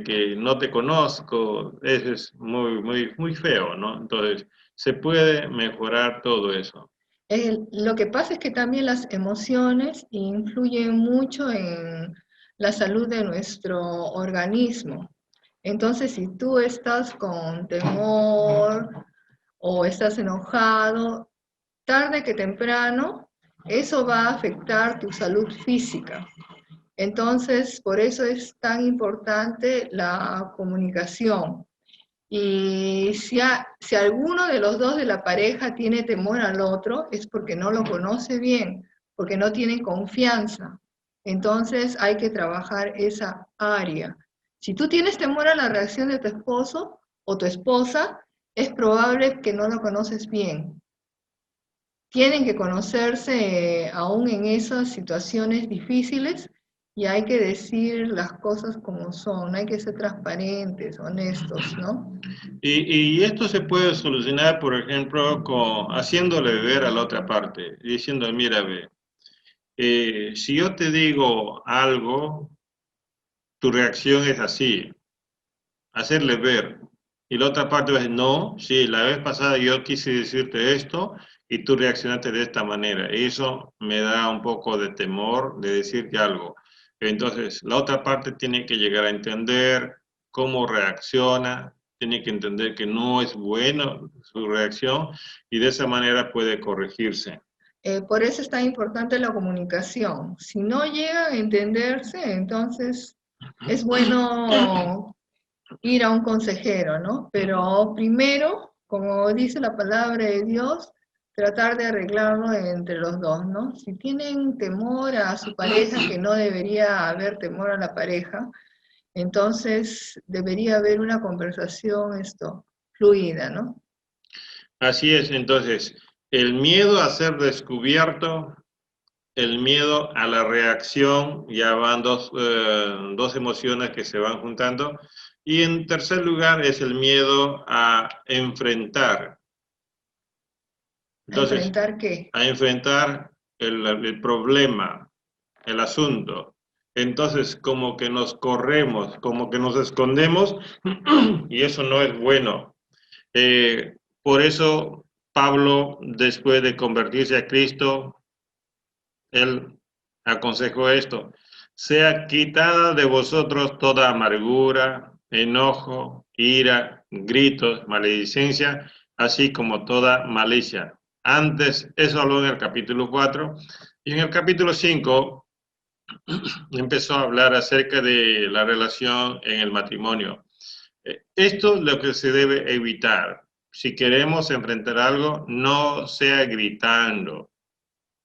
que no te conozco, eso es muy, muy, muy feo, ¿no? Entonces, se puede mejorar todo eso. Lo que pasa es que también las emociones influyen mucho en la salud de nuestro organismo. Entonces, si tú estás con temor o estás enojado, tarde que temprano, eso va a afectar tu salud física. Entonces, por eso es tan importante la comunicación. Y Y si alguno de los dos de la pareja tiene temor al otro, es porque no lo conoce bien, porque no tiene confianza. Entonces hay que trabajar esa área. Si tú tienes temor a la reacción de tu esposo o tu esposa, es probable que no lo conoces bien. Tienen que conocerse aún en esas situaciones difíciles y hay que decir las cosas como son, hay que ser transparentes, honestos, ¿no? Y esto se puede solucionar, por ejemplo, haciéndole ver a la otra parte, diciendo, mira, ve, si yo te digo algo, tu reacción es así, hacerle ver. Y la otra parte va a decir, no, sí, la vez pasada yo quise decirte esto y tú reaccionaste de esta manera. Eso me da un poco de temor de decirte algo. Entonces, la otra parte tiene que llegar a entender cómo reacciona, tiene que entender que no es bueno su reacción y de esa manera puede corregirse. Por eso es tan importante la comunicación. Si no llega a entenderse, entonces es bueno ir a un consejero, ¿no? Pero primero, como dice la palabra de Dios, tratar de arreglarlo entre los dos, ¿no? Si tienen temor a su pareja, que no debería haber temor a la pareja, entonces debería haber una conversación fluida, ¿no? Así es, entonces, el miedo a ser descubierto, el miedo a la reacción, ya van dos emociones que se van juntando. Y en tercer lugar es el miedo a enfrentar. ¿A Entonces, enfrentar qué? a enfrentar el problema, el asunto. Entonces, como que nos corremos, como que nos escondemos, y eso no es bueno. Por eso, Pablo, después de convertirse a Cristo, él aconsejó esto: sea quitada de vosotros toda amargura, enojo, ira, gritos, maledicencia, así como toda malicia. Antes, eso habló en el capítulo 4, y en el capítulo 5 empezó a hablar acerca de la relación en el matrimonio. Esto es lo que se debe evitar. Si queremos enfrentar algo, no sea gritando,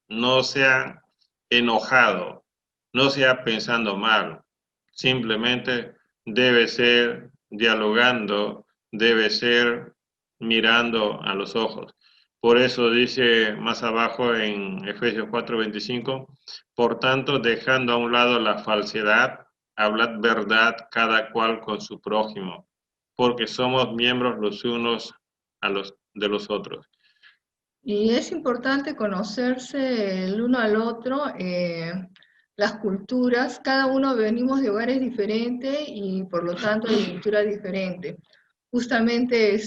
no sea enojado, no sea pensando mal, simplemente debe ser dialogando, debe ser mirando a los ojos. Por eso dice más abajo en Efesios 4:25, por tanto, dejando a un lado la falsedad, hablad verdad cada cual con su prójimo, porque somos miembros los unos de los otros. Y es importante conocerse el uno al otro, las culturas, cada uno venimos de hogares diferentes y por lo tanto de culturas diferentes. Justamente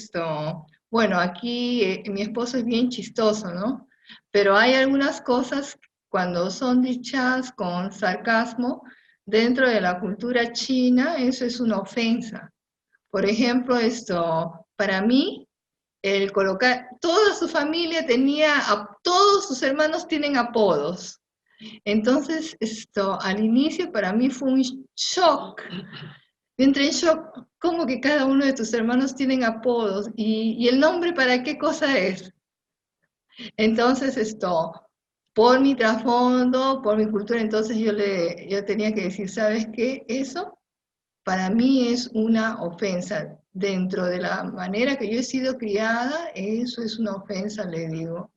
bueno, aquí mi esposo es bien chistoso, ¿no? Pero hay algunas cosas cuando son dichas con sarcasmo, dentro de la cultura china, eso es una ofensa. Por ejemplo, para mí, el colocar, toda su familia todos sus hermanos tienen apodos. Entonces, al inicio para mí fue un shock. Yo entré en shock, como que cada uno de tus hermanos tienen apodos y el nombre para qué cosa es. Entonces, por mi trasfondo, por mi cultura, entonces yo tenía que decir, ¿sabes qué? Eso para mí es una ofensa. Dentro de la manera que yo he sido criada, eso es una ofensa, le digo.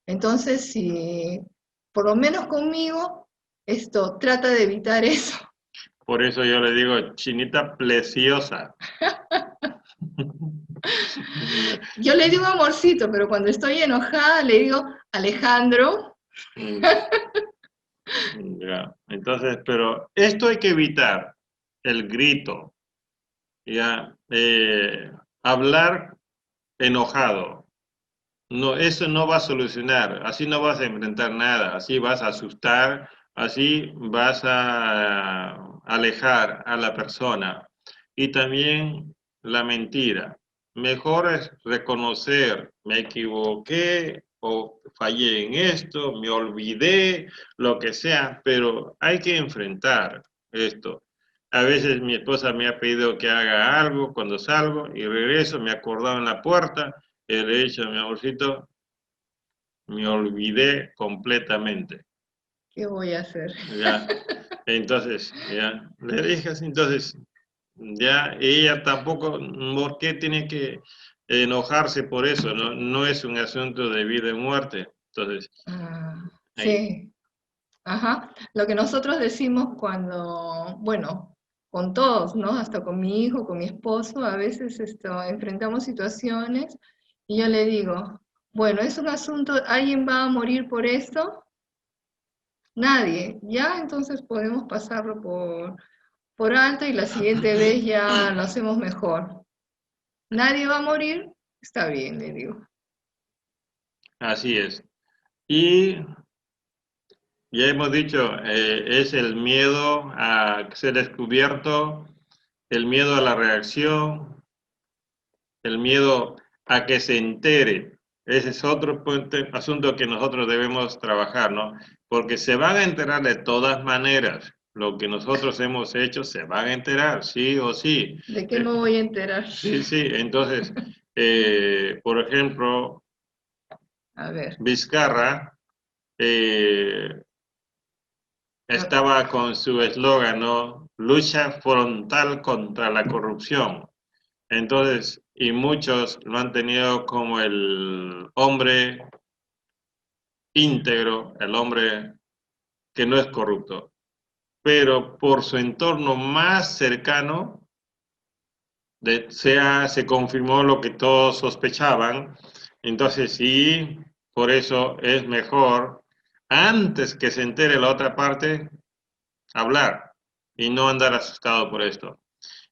Entonces, si por lo menos conmigo, trata de evitar eso. Por eso yo le digo, chinita preciosa. Yo le digo amorcito, pero cuando estoy enojada le digo Alejandro. Ya. Entonces, pero esto hay que evitar, el grito, ya, hablar enojado. No, eso no va a solucionar, así no vas a enfrentar nada, así vas a asustar, así vas a alejar a la persona. Y también la mentira. Mejor es reconocer, me equivoqué o fallé en esto, me olvidé, lo que sea, pero hay que enfrentar esto. A veces mi esposa me ha pedido que haga algo cuando salgo y regreso, me he acordado en la puerta, y le he dicho, mi amorcito, me olvidé completamente. ¿Qué voy a hacer? Ya, entonces, ya, le dije así, entonces, ya, ella tampoco, ¿por qué tiene que enojarse por eso? No, no es un asunto de vida y muerte. Entonces, Ah, ahí, sí, ajá. Lo que nosotros decimos cuando, bueno, con todos, ¿no? Hasta con mi hijo, con mi esposo, a veces enfrentamos situaciones y yo le digo, bueno, es un asunto, ¿alguien va a morir por esto? Nadie. Ya, entonces podemos pasarlo por alto y la siguiente vez ya lo hacemos mejor. Nadie va a morir, está bien, le digo. así es. Y ya hemos dicho, es el miedo a ser descubierto, el miedo a la reacción, el miedo a que se entere. Ese es otro asunto que nosotros debemos trabajar, ¿no? Porque se van a enterar de todas maneras. Lo que nosotros hemos hecho se van a enterar, sí o sí. ¿De qué me voy a enterar? Sí, sí. Entonces, por ejemplo, A ver. Vizcarra estaba con su eslogan, ¿no? Lucha frontal contra la corrupción. Entonces, y muchos lo han tenido como el hombre íntegro, el hombre que no es corrupto. Pero por su entorno más cercano, se confirmó lo que todos sospechaban. Entonces, sí, por eso es mejor, antes que se entere la otra parte, hablar y no andar asustado por esto.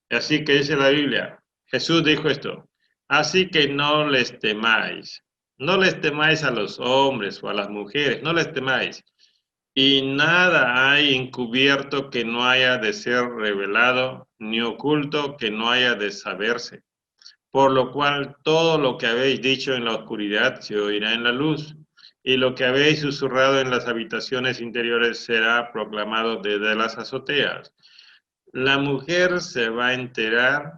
Así que dice la Biblia, Jesús dijo esto, así que no les temáis a los hombres o a las mujeres, no les temáis. Y nada hay encubierto que no haya de ser revelado, ni oculto que no haya de saberse. Por lo cual todo lo que habéis dicho en la oscuridad se oirá en la luz, y lo que habéis susurrado en las habitaciones interiores será proclamado desde las azoteas. La mujer se va a enterar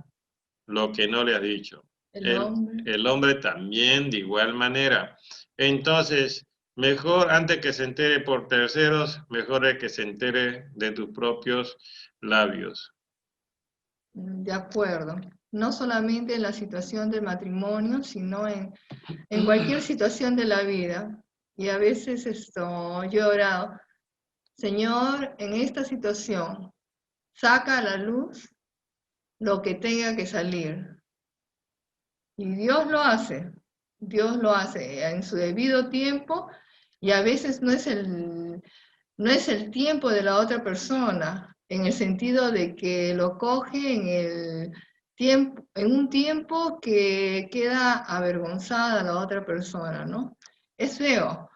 lo que no le has dicho. El hombre. El hombre también de igual manera. Entonces, mejor antes que se entere por terceros, mejor es que se entere de tus propios labios. De acuerdo. No solamente en la situación del matrimonio, sino en cualquier situación de la vida. Y a veces yo he orado, Señor, en esta situación, saca a la luz lo que tenga que salir. Y Dios lo hace en su debido tiempo y a veces no es el tiempo de la otra persona, en el sentido de que lo coge en el tiempo, en un tiempo que queda avergonzada la otra persona, ¿no? Es feo.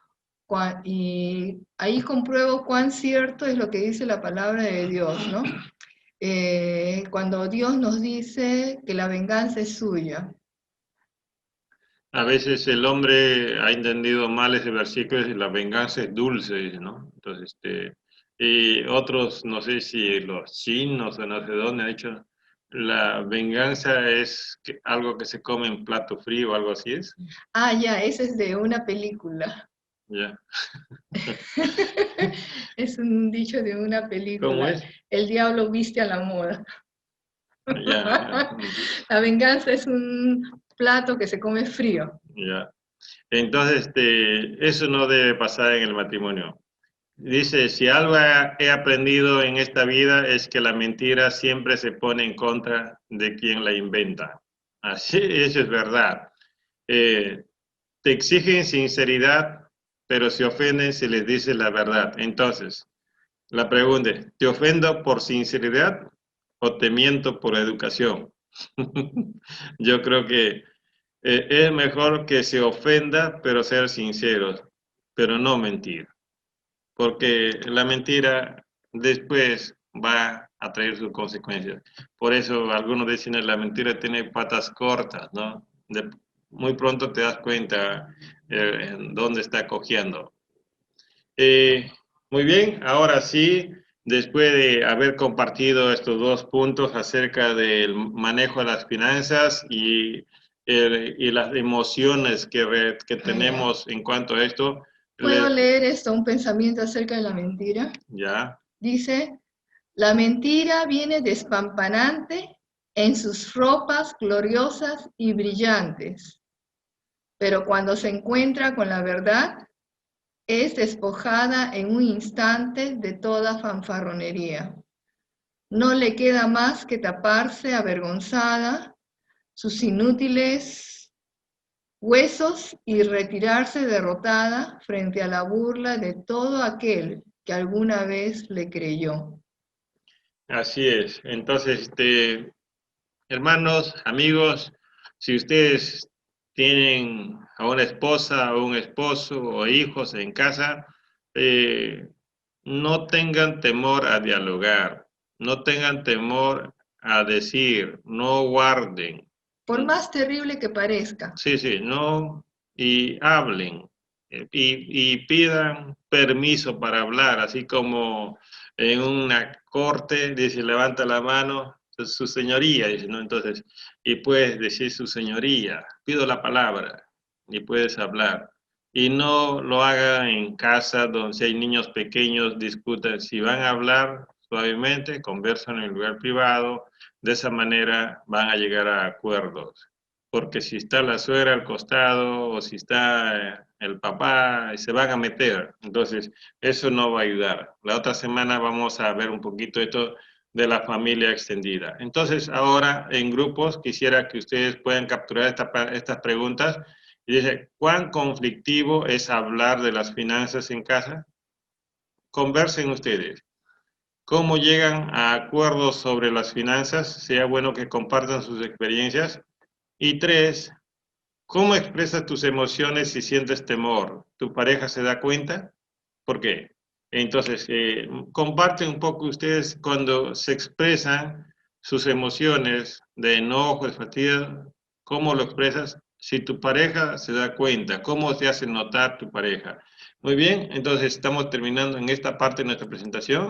Y ahí compruebo cuán cierto es lo que dice la palabra de Dios, ¿no? Cuando Dios nos dice que la venganza es suya. A veces el hombre ha entendido mal ese versículo y la venganza es dulce, ¿no? Entonces, y otros, no sé si los chinos o no sé dónde, han dicho, la venganza es algo que se come en plato frío o algo así es. Ah, ya, ese es de una película. Ya. Es un dicho de una ¿Cómo película. es? El diablo viste a la moda. Ya, La venganza es un plato que se come frío. ya. Entonces, eso no debe pasar en el matrimonio. Dice, si algo he aprendido en esta vida es que la mentira siempre se pone en contra de quien la inventa. Así, eso es verdad. Eh, Te exigen sinceridad, pero se ofenden si les dices la verdad. Entonces, la pregunta es, ¿te ofendo por sinceridad o te miento por educación? Yo creo que es mejor que se ofenda, pero ser sinceros, pero no mentir, porque la mentira después va a traer sus consecuencias. Por eso algunos dicen la mentira tiene patas cortas, ¿no? Muy pronto te das cuenta en dónde está cojeando. Eh, Muy bien, ahora sí, después de haber compartido estos dos puntos acerca del manejo de las finanzas y las emociones que tenemos en cuanto a esto, ¿Puedo leer esto, un pensamiento acerca de la mentira? ya, Dice, la mentira viene despampanante en sus ropas gloriosas y brillantes, pero cuando se encuentra con la verdad, es despojada en un instante de toda fanfarronería. No le queda más que taparse avergonzada sus inútiles huesos y retirarse derrotada frente a la burla de todo aquel que alguna vez le creyó. así es. Entonces, hermanos, amigos, si ustedes tienen a una esposa o un esposo o hijos en casa, eh, no tengan temor a dialogar, no tengan temor a decir, no guarden. Por más terrible que parezca. Sí, sí, no, y hablen y pidan permiso para hablar, así como en una corte dice levanta la mano, su señoría, dice, ¿no? Entonces, y puedes decir su señoría, pido la palabra y puedes hablar. Y no lo hagan en casa donde si hay niños pequeños, discutan. Si van a hablar suavemente, conversan en el lugar privado, de esa manera van a llegar a acuerdos porque si está la suegra al costado o si está el papá, se van a meter. Entonces, eso no va a ayudar. La otra semana vamos a ver un poquito esto de la familia extendida. Entonces, ahora en grupos quisiera que ustedes puedan capturar estas preguntas y dice, ¿cuán conflictivo es hablar de las finanzas en casa? Conversen ustedes. ¿Cómo llegan a acuerdos sobre las finanzas? Sería bueno que compartan sus experiencias. Y 3, ¿cómo expresas tus emociones si sientes temor? ¿Tu pareja se da cuenta? ¿Por qué? Entonces, comparten un poco ustedes cuando se expresan sus emociones de enojo, de fatiga, ¿cómo lo expresas? Si tu pareja se da cuenta, ¿cómo te hace notar tu pareja? Muy bien, entonces estamos terminando en esta parte de nuestra presentación.